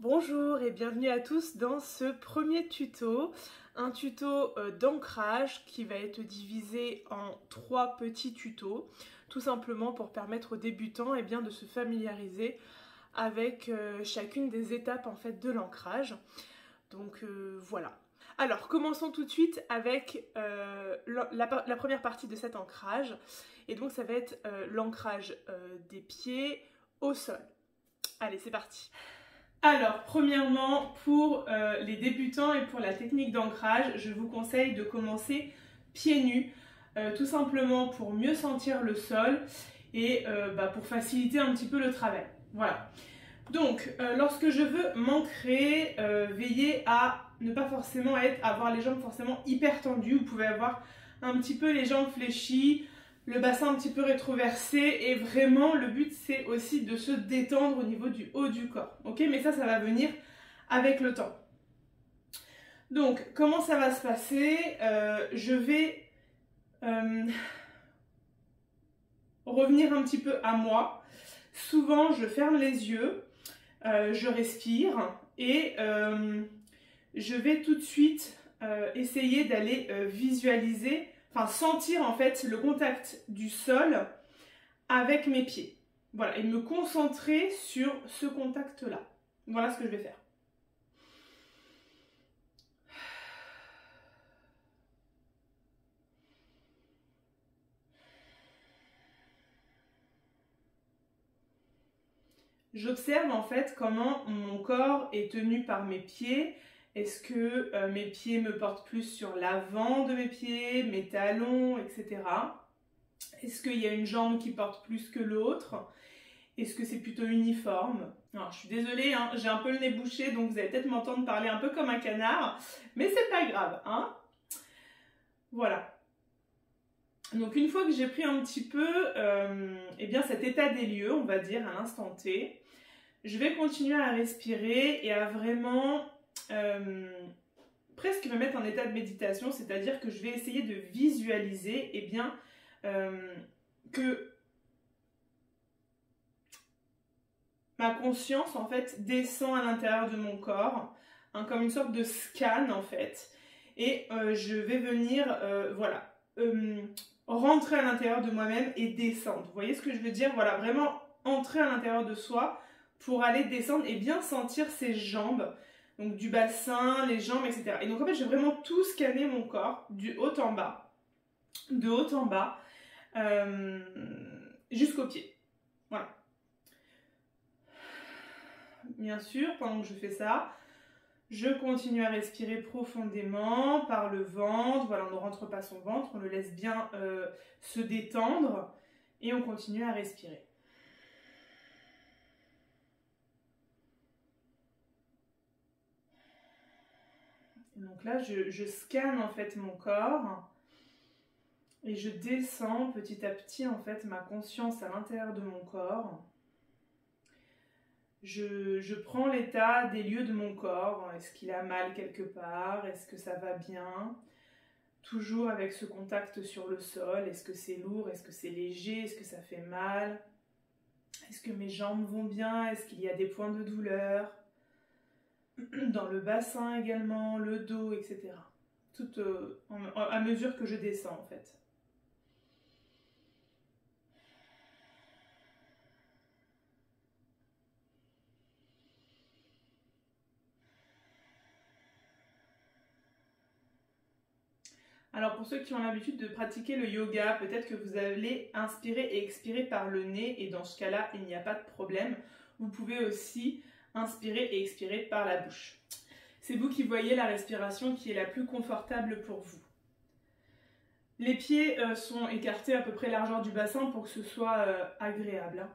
Bonjour et bienvenue à tous dans ce premier tuto, un tuto d'ancrage qui va être divisé en 3 petits tutos, tout simplement pour permettre aux débutants de se familiariser avec chacune des étapes en fait de l'ancrage. Donc voilà. Alors commençons tout de suite avec la première partie de cet ancrage, et donc ça va être l'ancrage des pieds au sol. Allez, c'est parti. Alors, premièrement, pour les débutants et pour la technique d'ancrage, je vous conseille de commencer pieds nus, tout simplement pour mieux sentir le sol et pour faciliter un petit peu le travail. Voilà. Donc, lorsque je veux m'ancrer, veillez à ne pas forcément avoir les jambes forcément hyper tendues. Vous pouvez avoir un petit peu les jambes fléchies, le bassin un petit peu rétroversé, et vraiment le but c'est aussi de se détendre au niveau du haut du corps, ok? Mais ça va venir avec le temps. Donc comment ça va se passer? Je vais revenir un petit peu à moi. Souvent je ferme les yeux, je respire et je vais tout de suite essayer d'aller visualiser, enfin sentir en fait le contact du sol avec mes pieds. Voilà, et me concentrer sur ce contact-là. Voilà ce que je vais faire. J'observe en fait comment mon corps est tenu par mes pieds. Est-ce que mes pieds me portent plus sur l'avant de mes pieds, mes talons, etc. Est-ce qu'il y a une jambe qui porte plus que l'autre? Est-ce que c'est plutôt uniforme? Alors, je suis désolée, hein, j'ai un peu le nez bouché, donc vous allez peut-être m'entendre parler un peu comme un canard, mais c'est pas grave, hein. Voilà. Donc, une fois que j'ai pris un petit peu cet état des lieux, on va dire, à l'instant T, je vais continuer à respirer et à vraiment presque me mettre en état de méditation, c'est-à-dire que je vais essayer de visualiser que ma conscience en fait descend à l'intérieur de mon corps, hein, comme une sorte de scan en fait, et je vais venir rentrer à l'intérieur de moi-même et descendre. Vous voyez ce que je veux dire? Voilà, vraiment entrer à l'intérieur de soi pour aller descendre et bien sentir ses jambes, donc du bassin, les jambes, etc. Et donc en fait, je vais vraiment tout scanner mon corps, du haut en bas, de haut en bas, jusqu'aux pieds. Voilà. Bien sûr, pendant que je fais ça, je continue à respirer profondément par le ventre. Voilà, on ne rentre pas son ventre, on le laisse bien se détendre et on continue à respirer. Donc là, je scanne en fait mon corps et je descends petit à petit en fait ma conscience à l'intérieur de mon corps. Je prends l'état des lieux de mon corps. Est-ce qu'il a mal quelque part? Est-ce que ça va bien? Toujours avec ce contact sur le sol. Est-ce que c'est lourd? Est-ce que c'est léger? Est-ce que ça fait mal? Est-ce que mes jambes vont bien? Est-ce qu'il y a des points de douleur? Dans le bassin également, le dos, etc. Tout à mesure que je descends en fait. Alors pour ceux qui ont l'habitude de pratiquer le yoga, peut-être que vous allez inspirer et expirer par le nez, et dans ce cas-là, il n'y a pas de problème. Vous pouvez aussi inspirer et expirer par la bouche. C'est vous qui voyez la respiration qui est la plus confortable pour vous. Les pieds sont écartés à peu près largeur du bassin pour que ce soit agréable.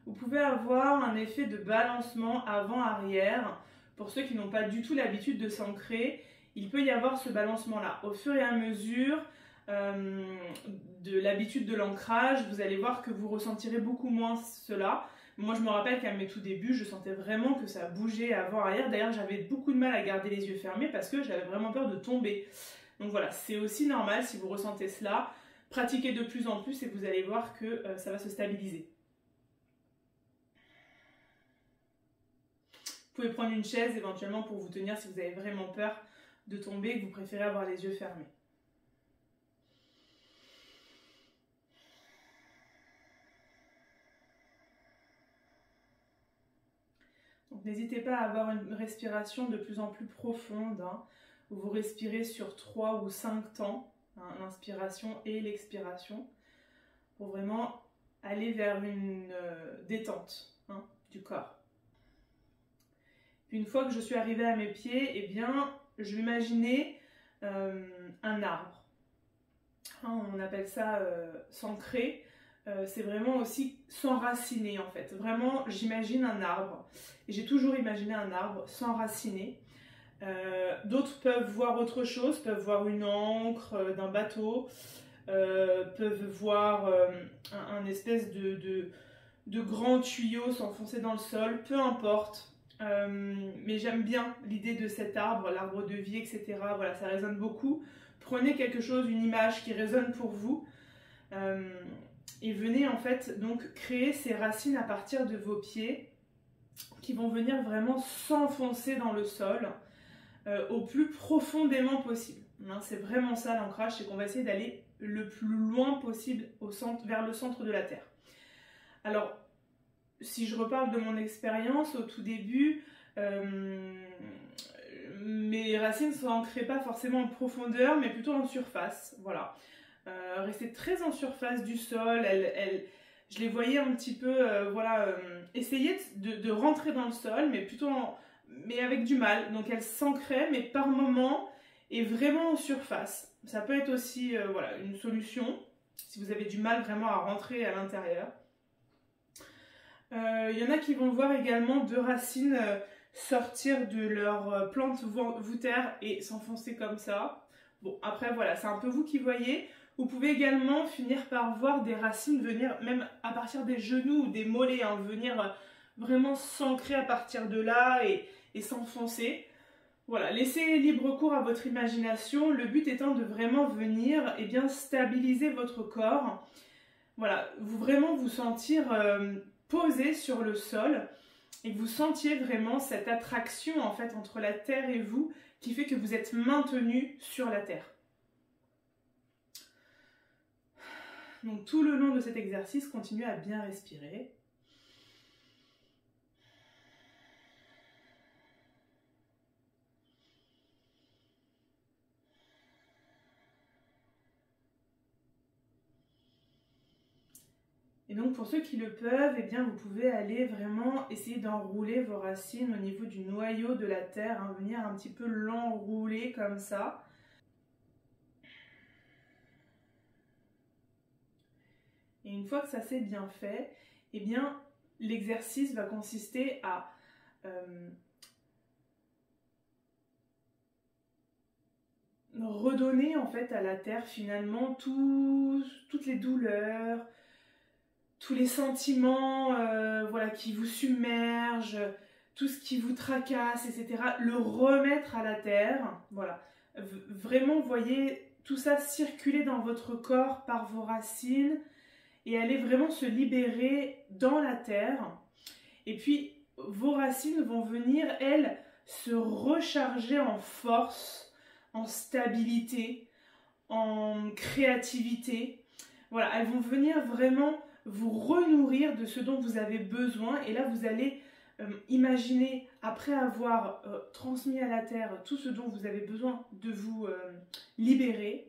Vous pouvez avoir un effet de balancement avant-arrière. Pour ceux qui n'ont pas du tout l'habitude de s'ancrer, il peut y avoir ce balancement-là. Au fur et à mesure de l'habitude de l'ancrage, vous allez voir que vous ressentirez beaucoup moins cela. Moi, je me rappelle qu'à mes tout débuts, je sentais vraiment que ça bougeait avant-arrière. D'ailleurs, j'avais beaucoup de mal à garder les yeux fermés parce que j'avais vraiment peur de tomber. Donc voilà, c'est aussi normal si vous ressentez cela. pratiquez de plus en plus et vous allez voir que ça va se stabiliser. Vous pouvez prendre une chaise éventuellement pour vous tenir si vous avez vraiment peur de tomber et que vous préférez avoir les yeux fermés. Donc n'hésitez pas à avoir une respiration de plus en plus profonde, hein, où vous respirez sur 3 ou 5 temps, hein, l'inspiration et l'expiration, pour vraiment aller vers une détente, hein, du corps. Puis une fois que je suis arrivée à mes pieds, eh bien, je vais imaginer un arbre. Hein, on appelle ça s'ancrer. C'est vraiment aussi s'enraciner en fait. Vraiment, j'imagine un arbre. Et j'ai toujours imaginé un arbre s'enraciner. D'autres peuvent voir autre chose, peuvent voir une ancre d'un bateau, peuvent voir un espèce de grand tuyau s'enfoncer dans le sol, peu importe. Mais j'aime bien l'idée de cet arbre, l'arbre de vie, etc. Voilà, ça résonne beaucoup. Prenez quelque chose, une image qui résonne pour vous. Et venez en fait donc créer ces racines à partir de vos pieds qui vont venir vraiment s'enfoncer dans le sol au plus profondément possible. Hein, c'est vraiment ça l'ancrage, c'est qu'on va essayer d'aller le plus loin possible vers le centre de la Terre. Alors, si je reparle de mon expérience au tout début, mes racines ne s'ancraient pas forcément en profondeur, mais plutôt en surface. Voilà. Rester très en surface du sol, je les voyais un petit peu essayer de rentrer dans le sol, mais mais avec du mal. Donc elles s'ancraient, mais par moments, et vraiment en surface. Ça peut être aussi une solution, si vous avez du mal vraiment à rentrer à l'intérieur. Il y en a qui vont voir également deux racines sortir de leur plante voûtaire et s'enfoncer comme ça. Bon, après voilà, c'est un peu vous qui voyez. Vous pouvez également finir par voir des racines venir, même à partir des genoux ou des mollets, hein, venir vraiment s'ancrer à partir de là et s'enfoncer. Voilà, laissez libre cours à votre imagination, le but étant de vraiment venir stabiliser votre corps. Voilà, vraiment vous sentir posé sur le sol et que vous sentiez vraiment cette attraction en fait entre la terre et vous qui fait que vous êtes maintenu sur la terre. Donc tout le long de cet exercice, continuez à bien respirer. Et donc pour ceux qui le peuvent, eh bien vous pouvez aller vraiment essayer d'enrouler vos racines au niveau du noyau de la terre, hein, venir un petit peu l'enrouler comme ça. Et une fois que ça c'est bien fait, eh bien l'exercice va consister à redonner en fait à la terre finalement toutes les douleurs, tous les sentiments qui vous submergent, tout ce qui vous tracasse, etc. Le remettre à la terre, voilà. Vraiment, voyez tout ça circuler dans votre corps par vos racines et aller vraiment se libérer dans la terre. Et puis, vos racines vont venir, elles, se recharger en force, en stabilité, en créativité. Voilà, elles vont venir vraiment vous renourrir de ce dont vous avez besoin. Et là, vous allez imaginer, après avoir transmis à la terre tout ce dont vous avez besoin de vous libérer,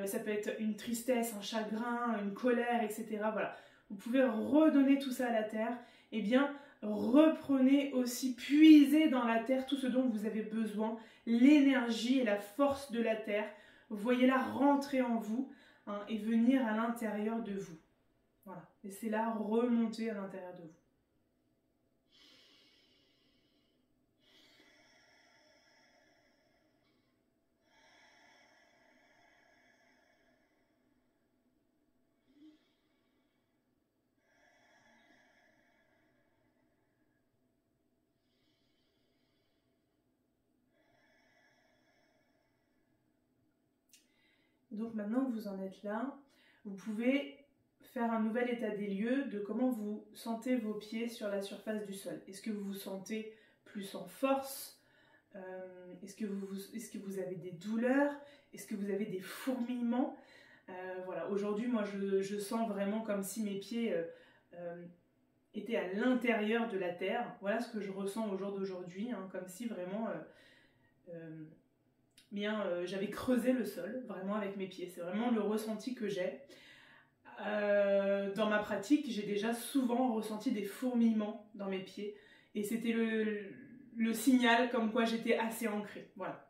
ça peut être une tristesse, un chagrin, une colère, etc. Voilà, vous pouvez redonner tout ça à la terre. Eh bien, reprenez aussi, puisez dans la terre tout ce dont vous avez besoin, l'énergie et la force de la terre. Voyez-la rentrer en vous, hein, et venir à l'intérieur de vous. Voilà, laissez-la remonter à l'intérieur de vous. Donc maintenant que vous en êtes là, vous pouvez faire un nouvel état des lieux de comment vous sentez vos pieds sur la surface du sol. Est-ce que vous vous sentez plus en force? Est-ce que vous avez des douleurs? Est-ce que vous avez des fourmillements? Voilà, aujourd'hui, moi, je sens vraiment comme si mes pieds étaient à l'intérieur de la terre. Voilà ce que je ressens au jour d'aujourd'hui, hein, comme si vraiment j'avais creusé le sol, vraiment avec mes pieds. C'est vraiment le ressenti que j'ai. Dans ma pratique, j'ai déjà souvent ressenti des fourmillements dans mes pieds. Et c'était le signal comme quoi j'étais assez ancrée. Voilà.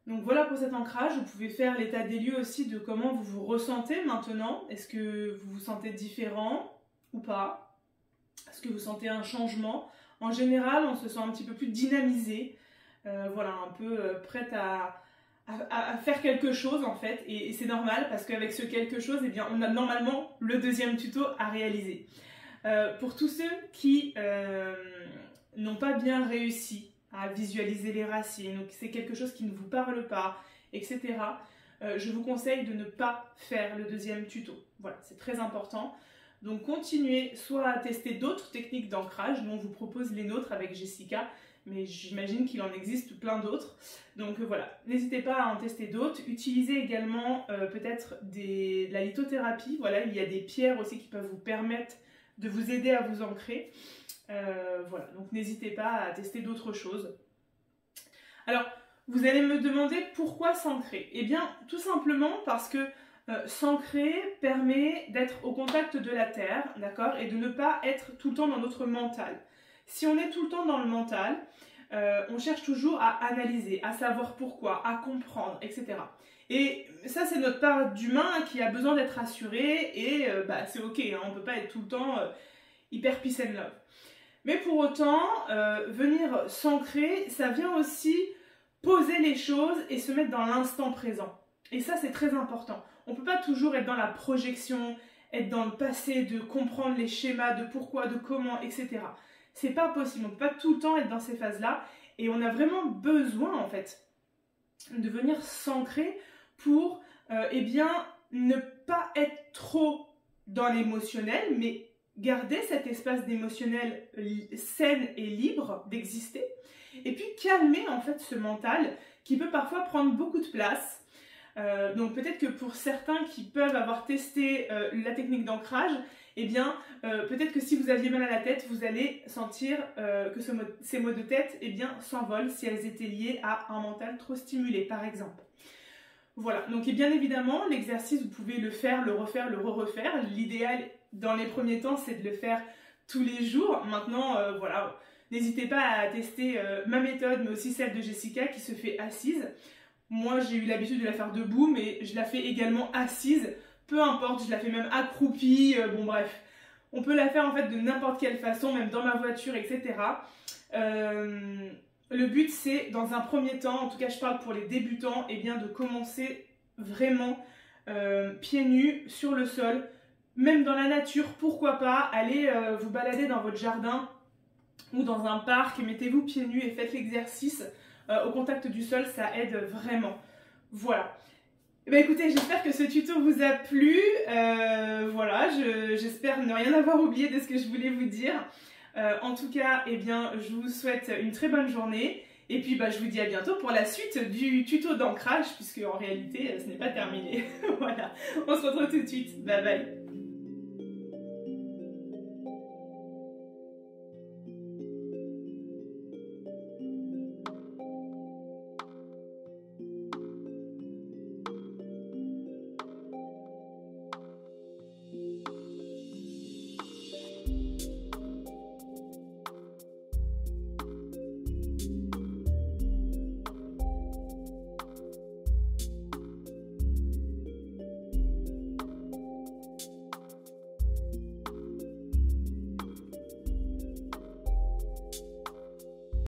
Donc voilà pour cet ancrage. Vous pouvez faire l'état des lieux aussi de comment vous vous ressentez maintenant. Est-ce que vous vous sentez différent ou pas? Est-ce que vous sentez un changement? En général, on se sent un petit peu plus dynamisé. Voilà, un peu prête à faire quelque chose en fait. Et c'est normal parce qu'avec ce quelque chose, eh bien, on a normalement le deuxième tuto à réaliser. Pour tous ceux qui n'ont pas bien réussi à visualiser les racines, ou que c'est quelque chose qui ne vous parle pas, etc., je vous conseille de ne pas faire le deuxième tuto. Voilà, c'est très important. Donc continuez soit à tester d'autres techniques d'ancrage, nous on vous propose les nôtres avec Jessica, mais j'imagine qu'il en existe plein d'autres. Donc voilà, n'hésitez pas à en tester d'autres. Utilisez également peut-être la lithothérapie. Voilà, il y a des pierres aussi qui peuvent vous permettre de vous aider à vous ancrer. Voilà, donc n'hésitez pas à tester d'autres choses. Alors, vous allez me demander pourquoi s'ancrer? Eh bien, tout simplement parce que s'ancrer permet d'être au contact de la terre, d'accord, et de ne pas être tout le temps dans notre mental. Si on est tout le temps dans le mental, on cherche toujours à analyser, à savoir pourquoi, à comprendre, etc. Et ça, c'est notre part d'humain qui a besoin d'être assuré, et c'est ok, hein, on ne peut pas être tout le temps hyper peace and love. Mais pour autant, venir s'ancrer, ça vient aussi poser les choses et se mettre dans l'instant présent. Et ça, c'est très important. On ne peut pas toujours être dans la projection, être dans le passé, de comprendre les schémas, de pourquoi, de comment, etc. C'est pas possible. On ne peut pas tout le temps être dans ces phases-là. Et on a vraiment besoin, en fait, de venir s'ancrer pour, ne pas être trop dans l'émotionnel, mais garder cet espace d'émotionnel sain et libre d'exister, et puis calmer en fait ce mental qui peut parfois prendre beaucoup de place. Donc peut-être que pour certains qui peuvent avoir testé la technique d'ancrage, eh bien peut-être que si vous aviez mal à la tête, vous allez sentir que ces maux de tête s'envolent si elles étaient liées à un mental trop stimulé par exemple. Voilà, donc et bien évidemment l'exercice vous pouvez le faire, le refaire, le re-refaire. L'idéal dans les premiers temps c'est de le faire tous les jours. Maintenant voilà, n'hésitez pas à tester ma méthode mais aussi celle de Jessica qui se fait assise. Moi j'ai eu l'habitude de la faire debout mais je la fais également assise, peu importe, je la fais même accroupie, bon bref. On peut la faire en fait de n'importe quelle façon, même dans ma voiture, etc. Le but c'est, dans un premier temps, en tout cas je parle pour les débutants, de commencer vraiment pieds nus sur le sol, même dans la nature, pourquoi pas, allez vous balader dans votre jardin ou dans un parc, mettez-vous pieds nus et faites l'exercice au contact du sol, ça aide vraiment. Voilà. Écoutez, j'espère que ce tuto vous a plu, voilà, j'espère ne rien avoir oublié de ce que je voulais vous dire. En tout cas, je vous souhaite une très bonne journée. Et puis, je vous dis à bientôt pour la suite du tuto d'ancrage, puisque en réalité, ce n'est pas terminé. Voilà, on se retrouve tout de suite. Bye bye.